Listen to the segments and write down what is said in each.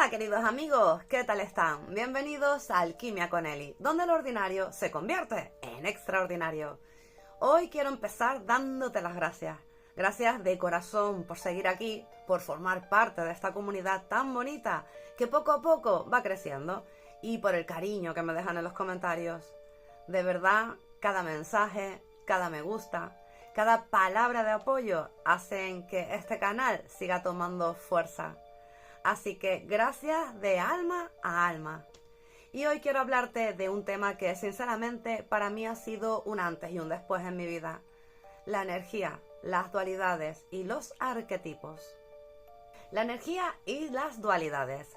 Hola queridos amigos, ¿qué tal están? Bienvenidos a Alquimia con Eli, donde lo ordinario se convierte en extraordinario. Hoy quiero empezar dándote las gracias. Gracias de corazón por seguir aquí, por formar parte de esta comunidad tan bonita que poco a poco va creciendo y por el cariño que me dejan en los comentarios. De verdad, cada mensaje, cada me gusta, cada palabra de apoyo hacen que este canal siga tomando fuerza. Así que gracias de alma a alma. Y hoy quiero hablarte de un tema que sinceramente para mí ha sido un antes y un después en mi vida. La energía, las dualidades y los arquetipos. La energía y las dualidades.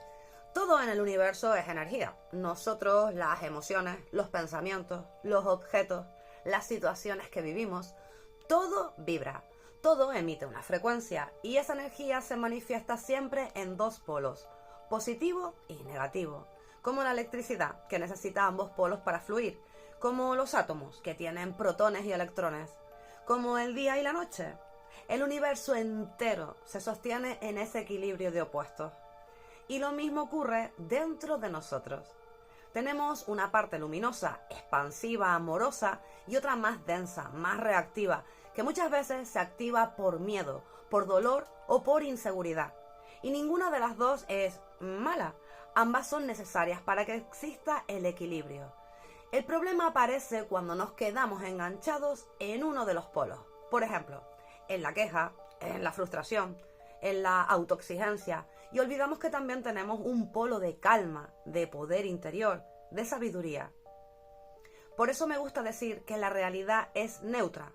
Todo en el universo es energía. Nosotros, las emociones, los pensamientos, los objetos, las situaciones que vivimos, todo vibra. Todo emite una frecuencia y esa energía se manifiesta siempre en dos polos, positivo y negativo, como la electricidad, que necesita ambos polos para fluir, como los átomos, que tienen protones y electrones, como el día y la noche. El universo entero se sostiene en ese equilibrio de opuestos. Y lo mismo ocurre dentro de nosotros. Tenemos una parte luminosa, expansiva, amorosa y otra más densa, más reactiva, que muchas veces se activa por miedo, por dolor o por inseguridad. Y ninguna de las dos es mala. Ambas son necesarias para que exista el equilibrio. El problema aparece cuando nos quedamos enganchados en uno de los polos. Por ejemplo, en la queja, en la frustración, en la autoexigencia, y olvidamos que también tenemos un polo de calma, de poder interior, de sabiduría. Por eso me gusta decir que la realidad es neutra.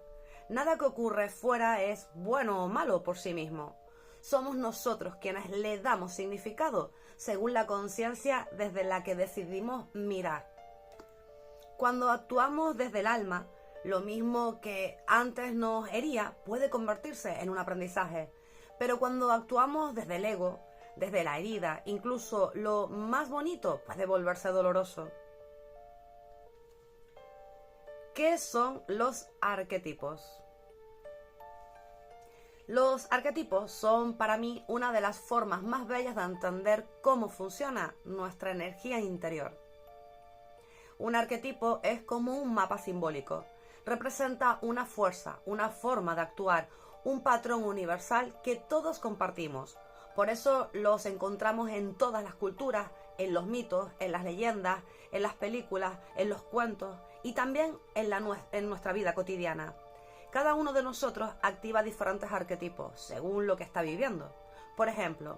Nada que ocurre fuera es bueno o malo por sí mismo. Somos nosotros quienes le damos significado según la conciencia desde la que decidimos mirar. Cuando actuamos desde el alma, lo mismo que antes nos hería puede convertirse en un aprendizaje. Pero cuando actuamos desde el ego, desde la herida, incluso lo más bonito puede volverse doloroso. ¿Qué son los arquetipos? Los arquetipos son para mí una de las formas más bellas de entender cómo funciona nuestra energía interior. Un arquetipo es como un mapa simbólico. Representa una fuerza, una forma de actuar, un patrón universal que todos compartimos. Por eso los encontramos en todas las culturas, en los mitos, en las leyendas, en las películas, en los cuentos y también en nuestra vida cotidiana. Cada uno de nosotros activa diferentes arquetipos según lo que está viviendo. Por ejemplo,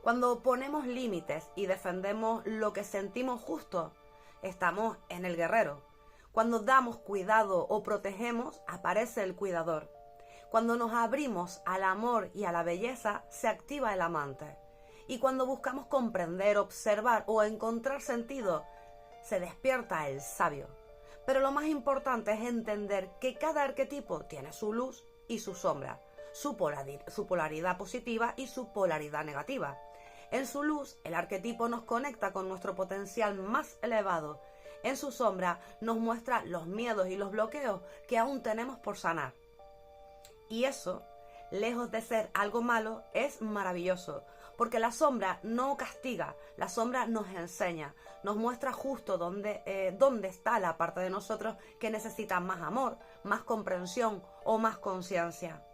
cuando ponemos límites y defendemos lo que sentimos justo, estamos en el guerrero. Cuando damos cuidado o protegemos, aparece el cuidador. Cuando nos abrimos al amor y a la belleza, se activa el amante. Y cuando buscamos comprender, observar o encontrar sentido, se despierta el sabio. Pero lo más importante es entender que cada arquetipo tiene su luz y su sombra, su polaridad positiva y su polaridad negativa. En su luz, el arquetipo nos conecta con nuestro potencial más elevado. En su sombra, nos muestra los miedos y los bloqueos que aún tenemos por sanar. Y eso, lejos de ser algo malo, es maravilloso, porque la sombra no castiga, la sombra nos enseña, nos muestra justo dónde está la parte de nosotros que necesita más amor, más comprensión o más conciencia.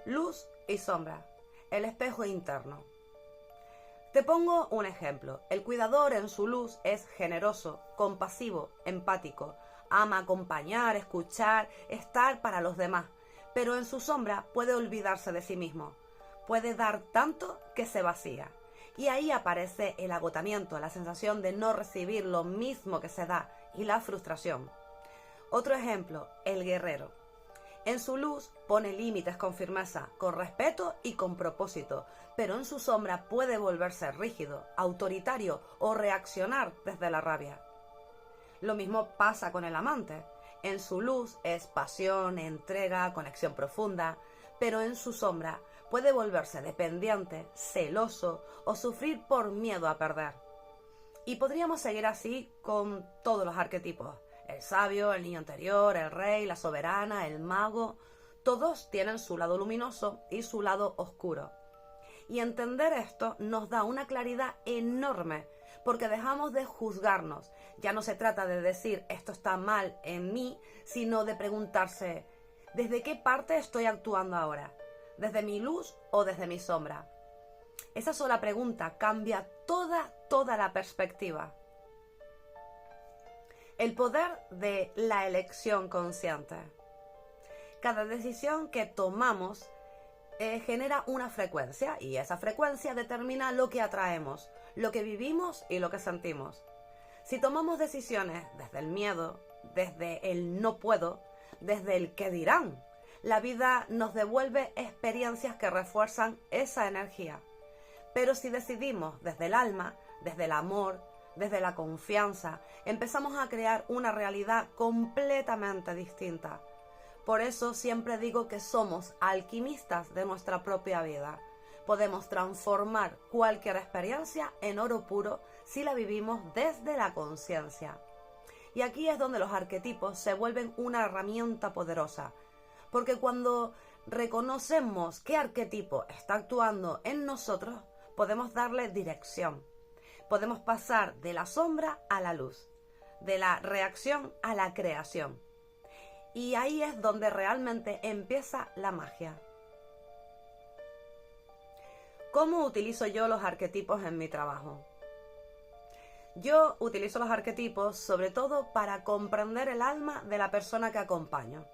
Luz y sombra, el espejo interno. Te pongo un ejemplo. El cuidador en su luz es generoso, compasivo, empático, ama acompañar, escuchar, estar para los demás, pero en su sombra puede olvidarse de sí mismo. Puede dar tanto que se vacía. Y ahí aparece el agotamiento, la sensación de no recibir lo mismo que se da y la frustración. Otro ejemplo, el guerrero. En su luz pone límites con firmeza, con respeto y con propósito, pero en su sombra puede volverse rígido, autoritario o reaccionar desde la rabia. Lo mismo pasa con el amante. En su luz es pasión, entrega, conexión profunda, pero en su sombra puede volverse dependiente, celoso o sufrir por miedo a perder. Y podríamos seguir así con todos los arquetipos. El sabio, el niño interior, el rey, la soberana, el mago, todos tienen su lado luminoso y su lado oscuro. Y entender esto nos da una claridad enorme, porque dejamos de juzgarnos. Ya no se trata de decir esto está mal en mí, sino de preguntarse, ¿desde qué parte estoy actuando ahora? ¿Desde mi luz o desde mi sombra? Esa sola pregunta cambia toda la perspectiva. El poder de la elección consciente. Cada decisión que tomamos genera una frecuencia, y esa frecuencia determina lo que atraemos, lo que vivimos y lo que sentimos. Si tomamos decisiones desde el miedo, desde el no puedo, desde el qué dirán, la vida nos devuelve experiencias que refuerzan esa energía. Pero si decidimos desde el alma, desde el amor, desde la confianza, empezamos a crear una realidad completamente distinta. Por eso siempre digo que somos alquimistas de nuestra propia vida. Podemos transformar cualquier experiencia en oro puro si la vivimos desde la conciencia. Y aquí es donde los arquetipos se vuelven una herramienta poderosa. Porque cuando reconocemos qué arquetipo está actuando en nosotros, podemos darle dirección. Podemos pasar de la sombra a la luz, de la reacción a la creación. Y ahí es donde realmente empieza la magia. ¿Cómo utilizo yo los arquetipos en mi trabajo? Yo utilizo los arquetipos sobre todo para comprender el alma de la persona que acompaño.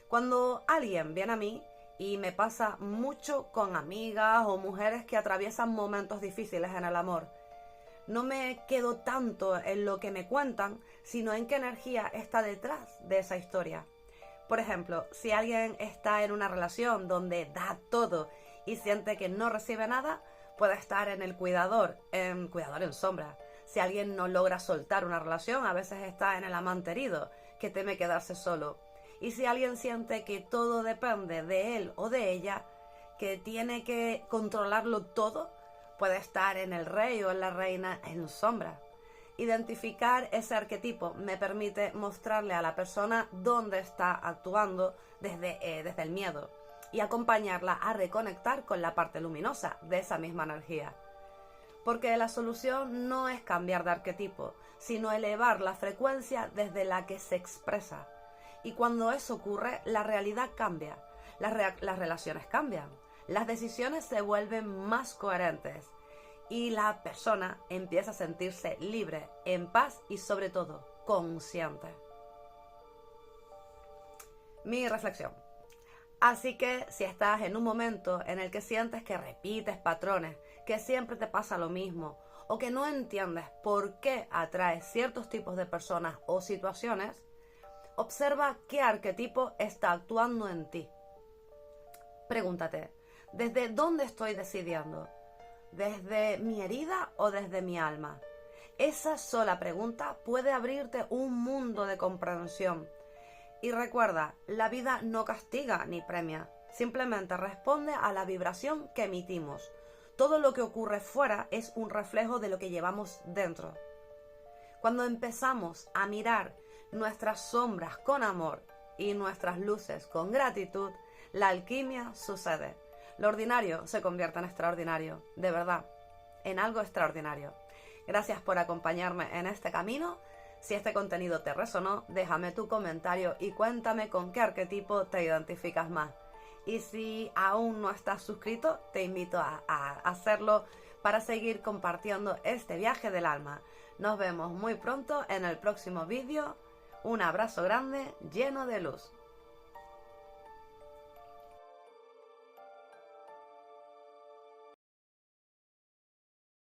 Cuando alguien viene a mí, y me pasa mucho con amigas o mujeres que atraviesan momentos difíciles en el amor, no me quedo tanto en lo que me cuentan, sino en qué energía está detrás de esa historia. Por ejemplo, si alguien está en una relación donde da todo y siente que no recibe nada, puede estar en el cuidador en sombra. Si alguien no logra soltar una relación, a veces está en el amante herido, que teme quedarse solo. Y si alguien siente que todo depende de él o de ella, que tiene que controlarlo todo, puede estar en el rey o en la reina en sombra. Identificar ese arquetipo me permite mostrarle a la persona dónde está actuando desde el miedo y acompañarla a reconectar con la parte luminosa de esa misma energía. Porque la solución no es cambiar de arquetipo, sino elevar la frecuencia desde la que se expresa. Y cuando eso ocurre, la realidad cambia, las relaciones cambian, las decisiones se vuelven más coherentes y la persona empieza a sentirse libre, en paz y sobre todo consciente. Mi reflexión. Así que si estás en un momento en el que sientes que repites patrones, que siempre te pasa lo mismo o que no entiendes por qué atraes ciertos tipos de personas o situaciones, observa qué arquetipo está actuando en ti. Pregúntate, ¿desde dónde estoy decidiendo? ¿Desde mi herida o desde mi alma? Esa sola pregunta puede abrirte un mundo de comprensión. Y recuerda, la vida no castiga ni premia, simplemente responde a la vibración que emitimos. Todo lo que ocurre fuera es un reflejo de lo que llevamos dentro. Cuando empezamos a mirar nuestras sombras con amor y nuestras luces con gratitud, la alquimia sucede. Lo ordinario se convierte en extraordinario, de verdad, en algo extraordinario. Gracias por acompañarme en este camino. Si este contenido te resonó, déjame tu comentario y cuéntame con qué arquetipo te identificas más. Y si aún no estás suscrito, te invito a hacerlo para seguir compartiendo este viaje del alma. Nos vemos muy pronto en el próximo vídeo. Un abrazo grande, lleno de luz.